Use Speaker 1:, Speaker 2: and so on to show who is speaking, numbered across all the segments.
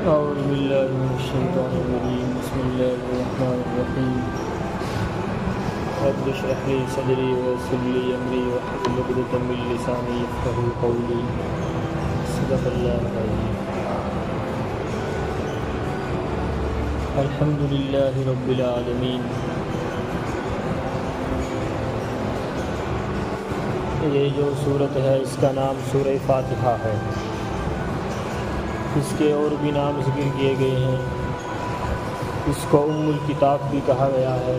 Speaker 1: أعوذ بالله من الشيطان الرجيم بسم الله الرحمن الرحيم رب اشرح لي صدري ويسر لي أمري واحلل عقدة من لساني يفقهوا قولي صدق الله العظيم الحمد لله رب العالمين یہ جو صورت ہے اس کا نام سورہ فاتحہ ہے۔ اس کے اور بھی نام ذکر کیے گئے ہیں۔ اس کو ام الکتاب بھی کہا گیا ہے۔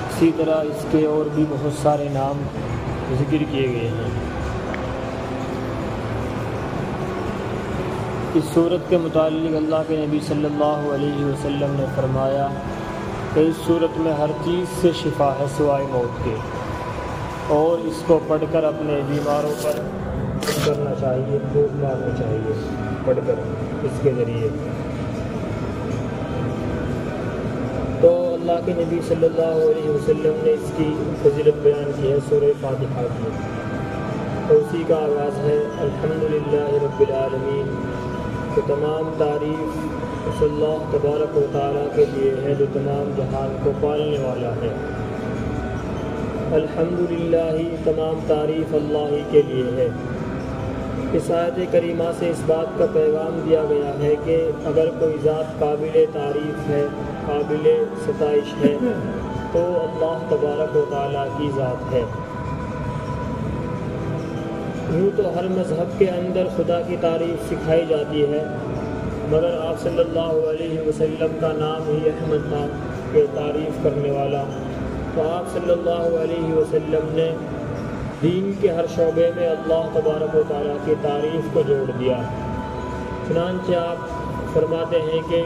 Speaker 1: اسی طرح اس کے اور بھی بہت سارے نام ذکر کیے گئے ہیں۔ اس صورت کے متعلق اللہ کے نبی صلی اللہ علیہ وسلم نے فرمایا کہ اس صورت میں ہر چیز سے شفا ہے سوائے موت کے، اور اس کو پڑھ کر اپنے بیماروں پر کرنا چاہیے، پھونک مارنا چاہیے پڑھ کر اس کے ذریعے۔ تو اللہ کے نبی صلی اللہ علیہ وسلم نے اس کی فضیلت بیان کی ہے سورہ فاتحہ کی، تو اسی کا آغاز ہے الحمدللہ رب العالمین، کہ تمام تعریف اس اللہ تبارک و تعالیٰ کے لیے ہے جو تمام جہان کو پالنے والا ہے۔ الحمدللہ، تمام تعریف اللہ ہی کے لیے ہے۔ اس آیت کریمہ سے اس بات کا پیغام دیا گیا ہے کہ اگر کوئی ذات قابل تعریف ہے، قابل ستائش ہے، تو اللہ تبارک و تعالیٰ کی ذات ہے۔ یوں تو ہر مذہب کے اندر خدا کی تعریف سکھائی جاتی ہے، مگر آپ صلی اللہ علیہ وسلم کا نام ہی احمد تھا کہ تعریف کرنے والا، تو آپ صلی اللہ علیہ وسلم نے دین کے ہر شعبے میں اللہ تبارک و تعالیٰ کی تعریف کو جوڑ دیا۔ چنانچہ آپ فرماتے ہیں کہ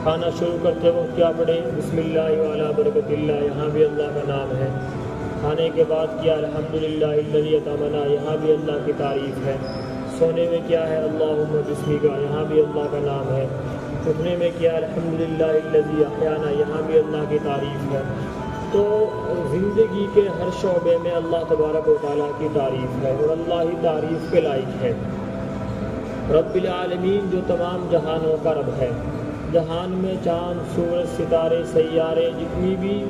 Speaker 1: کھانا شروع کرتے وقت کیا پڑھیں؟ بسم اللہ وعلی برکت اللہ، یہاں بھی اللہ کا نام ہے۔ کھانے کے بعد کیا؟ الحمدللہ الذی اطعمنا، یہاں بھی اللہ کی تعریف ہے۔ سونے میں کیا ہے؟ اللہم بسمک، یہاں بھی اللہ کا نام ہے۔ اٹھنے میں کیا؟ الحمدللہ الذی احیانا، یہاں بھی اللہ کی تعریف ہے۔ تو زندگی کے ہر شعبے میں اللہ تبارک و تعالیٰ کی تعریف ہے، اور اللہ ہی تعریف کے لائق ہے۔ رب العالمین جو تمام جہانوں کا رب ہے، جہان میں چاند، سورج، ستارے، سیارے، جتنی بھی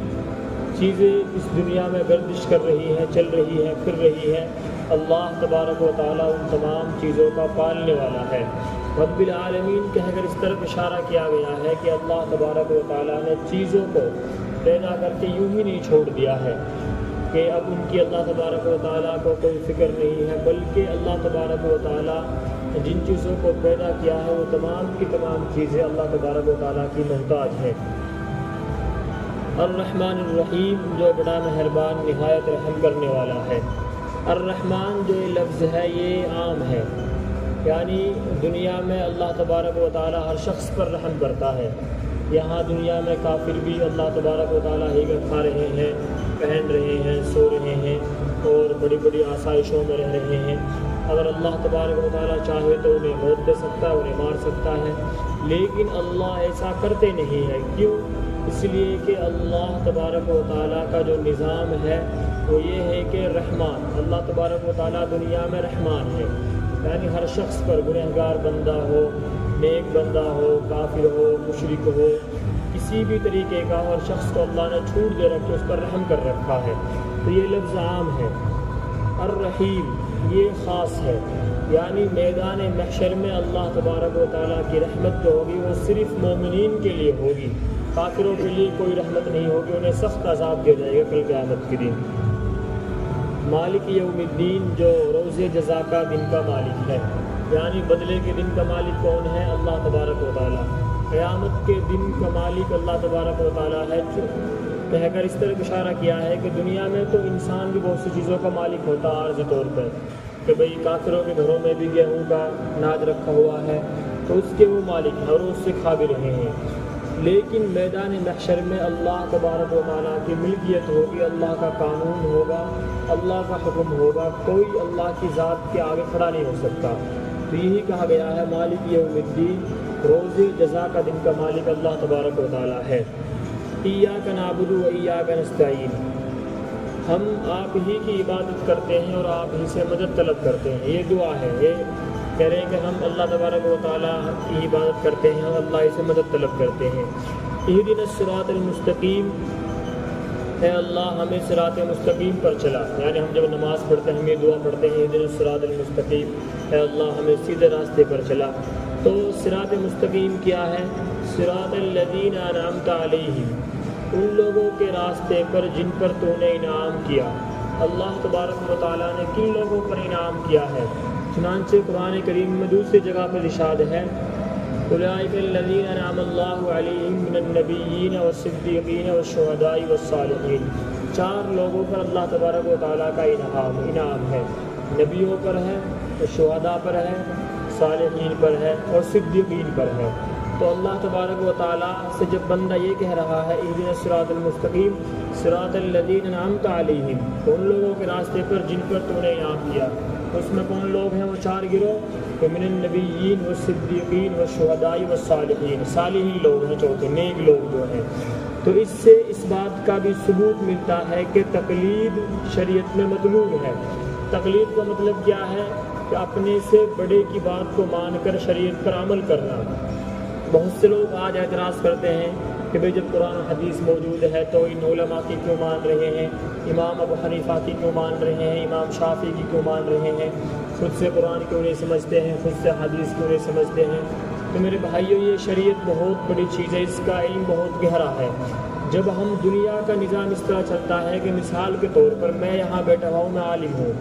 Speaker 1: چیزیں اس دنیا میں گردش کر رہی ہیں، چل رہی ہیں، پھر رہی ہیں، اللہ تبارک و تعالیٰ ان تمام چیزوں کا پالنے والا ہے۔ رب العالمین کہہ کر اس طرف اشارہ کیا گیا ہے کہ اللہ تبارک و تعالیٰ نے چیزوں کو پیدا کر کے یوں ہی نہیں چھوڑ دیا ہے کہ اب ان کی اللہ تبارک و تعالیٰ کو کوئی فکر نہیں ہے، بلکہ اللہ تبارک و تعالیٰ جن چیزوں کو پیدا کیا ہے وہ تمام کی تمام چیزیں اللہ تبارک و تعالیٰ کی محتاج ہیں۔ الرحمن الرحیم، جو بڑا مہربان نہایت رحم کرنے والا ہے۔ الرحمن جو یہ لفظ ہے یہ عام ہے، یعنی دنیا میں اللہ تبارک و تعالیٰ ہر شخص پر رحم کرتا ہے۔ یہاں دنیا میں کافر بھی اللہ تبارک و تعالیٰ ہی کا کھا رہے ہیں، پہن رہے ہیں، سو رہے ہیں، اور بڑی بڑی آسائشوں میں رہ رہے ہیں۔ اگر اللہ تبارک و تعالیٰ چاہے تو انہیں موت دے سکتا ہے، انہیں مار سکتا ہے، لیکن اللہ ایسا کرتے نہیں ہے۔ کیوں؟ اس لیے کہ اللہ تبارک و تعالیٰ کا جو نظام ہے وہ یہ ہے کہ رحمان، اللہ تبارک و تعالیٰ دنیا میں رحمان ہے، یعنی ہر شخص پر، گنہگار بندہ ہو، نیک بندہ ہو، کافر ہو، مشرک ہو، کسی بھی طریقے کا ہر شخص کو اللہ نے چھوٹ دے رکھے، اس پر رحم کر رکھا ہے۔ تو یہ لفظ عام ہے۔ الرحیم یہ خاص ہے، یعنی میدان محشر میں اللہ تبارک و تعالیٰ کی رحمت جو ہوگی وہ صرف مومنین کے لیے ہوگی، کافروں کے لیے کوئی رحمت نہیں ہوگی، انہیں سخت عذاب دیا جائے گا کل قیامت کے دن۔ مالک یوم الدین جو روز جزا کا دن کا مالک ہے، یعنی بدلے کے دن کا مالک کون ہے؟ اللہ تبارک و تعالیٰ۔ قیامت کے دن کا مالک اللہ تبارک و تعالیٰ ہے۔ کہہ کر اس طرح اشارہ کیا ہے کہ دنیا میں تو انسان بھی بہت سی چیزوں کا مالک ہوتا ہے عارضی طور پر، کہ بھئی کافروں کے گھروں میں بھی گیہوں کا اناج رکھا ہوا ہے تو اس کے وہ مالک ہیں اور اس سے کھا بھی رہے ہیں، لیکن میدان محشر میں اللہ تبارک و تعالیٰ کی ملکیت ہوگی، اللہ کا قانون ہوگا، اللہ کا حکم ہوگا، کوئی اللہ کی ذات کے آگے کھڑا نہیں ہو سکتا۔ تو یہی کہا گیا ہے مالک یوم الدین، روز جزا کا دن کا مالک اللہ تبارک و تعالیٰ ہے۔ ایاک نعبد و ایاک نستعین، ہم آپ ہی کی عبادت کرتے ہیں اور آپ ہی سے مدد طلب کرتے ہیں۔ یہ دعا ہے، یہ کہہ رہے ہیں کہ ہم اللہ تبارک و تعالیٰ کی عبادت کرتے ہیں اور اللہ ہی سے مدد طلب کرتے ہیں۔ اہدنا الصراط المستقیم، اے اللہ ہمیں صراط مستقیم پر چلا، یعنی ہم جب نماز پڑھتے ہیں ہم یہ دعا پڑھتے ہیں اہدنا الصراط المستقیم، اے اللہ ہمیں سیدھے راستے پر چلا۔ تو صراط مستقیم کیا ہے؟ صراط الذین انعمت علیہم، ان لوگوں کے راستے پر جن پر تو نے انعام کیا۔ اللہ تبارک و تعالیٰ نے کن لوگوں پر انعام کیا ہے؟ چنانچہ قرآن کریم میں دوسری جگہ پر ارشاد ہے اولئک الذین انعم اللہ علیہم من النبیین والصدیقین والشہداء والصالحین، 4 لوگوں پر اللہ تبارک و تعالیٰ کا انعام ہے، نبیوں پر ہے، شہداء پر ہے، صالحین پر ہے اور صدیقین پر ہے۔ تو اللہ تبارک و تعالیٰ سے جب بندہ یہ کہہ رہا ہے اہدنا الصراط المستقیم صراط الذین انعمت علیہم، تو ان لوگوں کے راستے پر جن پر تو نے انعام کیا، اس میں کون لوگ ہیں؟ وہ 4 گروہ، من النبیین والصدیقین والشہداء والصالحین، صالحین لوگ ہیں، چوتھے نیک لوگ جو ہیں۔ تو اس سے اس بات کا بھی ثبوت ملتا ہے کہ تقلید شریعت میں مطلوب ہے۔ تقلید کا مطلب کیا ہے؟ کہ اپنے سے بڑے کی بات کو مان کر شریعت پر عمل کرنا۔ بہت سے لوگ آج اعتراض کرتے ہیں کہ بھئی جب قرآن و حدیث موجود ہے تو ان علماء کی کیوں مان رہے ہیں، امام ابو حنیفہ کی کیوں مان رہے ہیں، امام شافعی کی کیوں مان رہے ہیں، خود سے قرآن کیوں نہیں سمجھتے ہیں، خود سے حدیث کیوں نہیں سمجھتے ہیں؟ تو میرے بھائیوں، یہ شریعت بہت بڑی چیز ہے، اس کا علم بہت گہرا ہے۔ جب ہم دنیا کا نظام اس طرح چلتا ہے کہ مثال کے طور پر میں یہاں بیٹھا ہوں، میں عالم ہوں،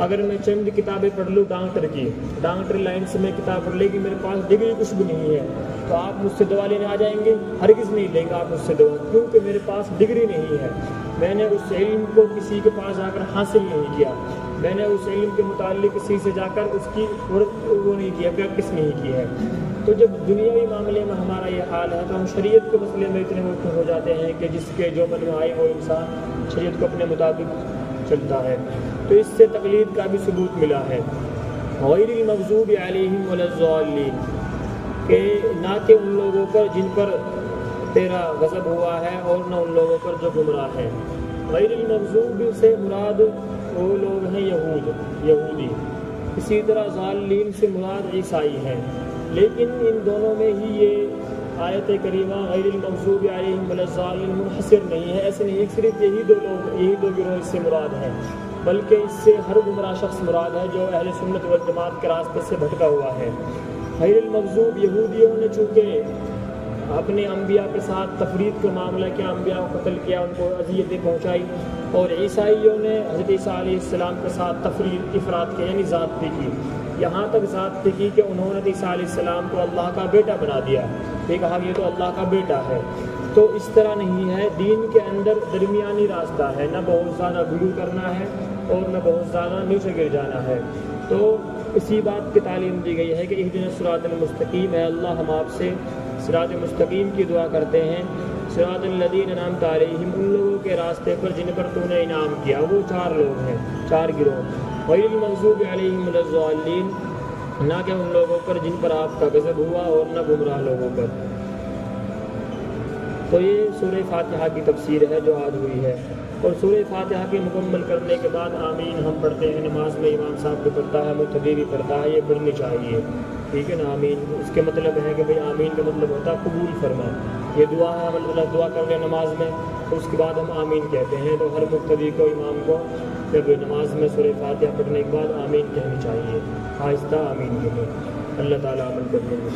Speaker 1: اگر میں چند کتابیں پڑھ لوں ڈاکٹر لائن سے میں کتاب پڑھ لے کہ میرے پاس ڈگری کچھ بھی نہیں ہے، تو آپ مجھ سے دوا لینے آ جائیں گے؟ ہرگز نہیں لیں گے آپ مجھ سے دوا، کیونکہ میرے پاس ڈگری نہیں ہے، میں نے اس علم کو کسی کے پاس جا کر حاصل نہیں کیا، میں نے اس علم کے متعلق کسی سے جا کر اس کی وہ نہیں کیا، پریکٹس نہیں کی ہے۔ تو جب دنیاوی معاملے میں ہمارا یہ حال ہے تو ہم شریعت کے مسئلے میں اتنے مبتلا ہو جاتے ہیں کہ جس کے جو من میں آئے وہ انسان شریعت کو اپنے مطابق چلتا ہے۔ تو اس سے تقلید کا بھی ثبوت ملا ہے۔ غیر المغضوب علیہم ولا الضالین، کہ نہ کہ ان لوگوں پر جن پر تیرا غضب ہوا ہے اور نہ ان لوگوں پر جو گمراہ ہیں۔ غیر المغضوب سے مراد وہ لوگ ہیں یہودی، اسی طرح ضالین سے مراد عیسائی ہیں، لیکن ان دونوں میں ہی یہ آیت کریمہ غیر المغضوب علیہم ولا الضالین منحصر نہیں ہے، ایسے نہیں صرف یہی دو گروہ اس سے مراد ہیں، بلکہ اس سے ہر گمراہ شخص مراد ہے جو اہل سنت والجماعت کے راستے سے بھٹکا ہوا ہے۔ غیر المغضوب، یہودیوں نے چونکہ اپنے انبیاء کے ساتھ تفرید کا معاملہ کیا، انبیاء کو قتل کیا، ان کو اذیتیں پہنچائی، اور عیسائیوں نے حضرت عیسیٰ علیہ السلام کے ساتھ افراد کیا، یعنی ذاتی کی، یہاں تک ذاتی کی کہ انہوں نے عیسیٰ علیہ السلام کو اللہ کا بیٹا بنا دیا، یہ کہا یہ تو اللہ کا بیٹا ہے۔ تو اس طرح نہیں ہے، دین کے اندر درمیانی راستہ ہے، نہ بہت زیادہ غلو کرنا ہے اور نہ بہت زیادہ نیچے گر جانا ہے۔ تو اسی بات کی تعلیم دی گئی ہے کہ اہدنا الصراط المستقیم، ہے اللہ ہم آپ سے صراط مستقیم کی دعا کرتے ہیں، صراط الذین انعمت علیہم، ان لوگوں کے راستے پر جن پر تو نے انعام کیا، وہ 4 لوگ ہیں، 4 گروہ۔ غیر المغضوب علیہم ولا الضالین، نہ کہ ان لوگوں پر جن پر آپ کا غضب ہوا اور نہ گمراہ لوگوں پر۔ تو یہ سورہ فاتحہ کی تفسیر ہے جو آج ہوئی ہے، اور سورہ فاتحہ کے مکمل کرنے کے بعد آمین ہم پڑھتے ہیں، نماز میں امام صاحب بھی پڑھتا ہے، مقتدی بھی پڑھتا ہے، یہ پڑھنی چاہیے، ٹھیک ہے نا۔ آمین اس کے مطلب ہے کہ بھئی آمین کا مطلب ہوتا ہے قبول فرما، یہ دعا ہے، ہم اللہ دعا کر رہے ہیں نماز میں، تو اس کے بعد ہم آمین کہتے ہیں۔ تو ہر مقتدی کو، امام کو جب نماز میں سورہ فاتحہ پڑھنے کے بعد آمین کہنی چاہیے، آہستہ آمین کہیں۔ اللہ تعالیٰ عمل کرنے میں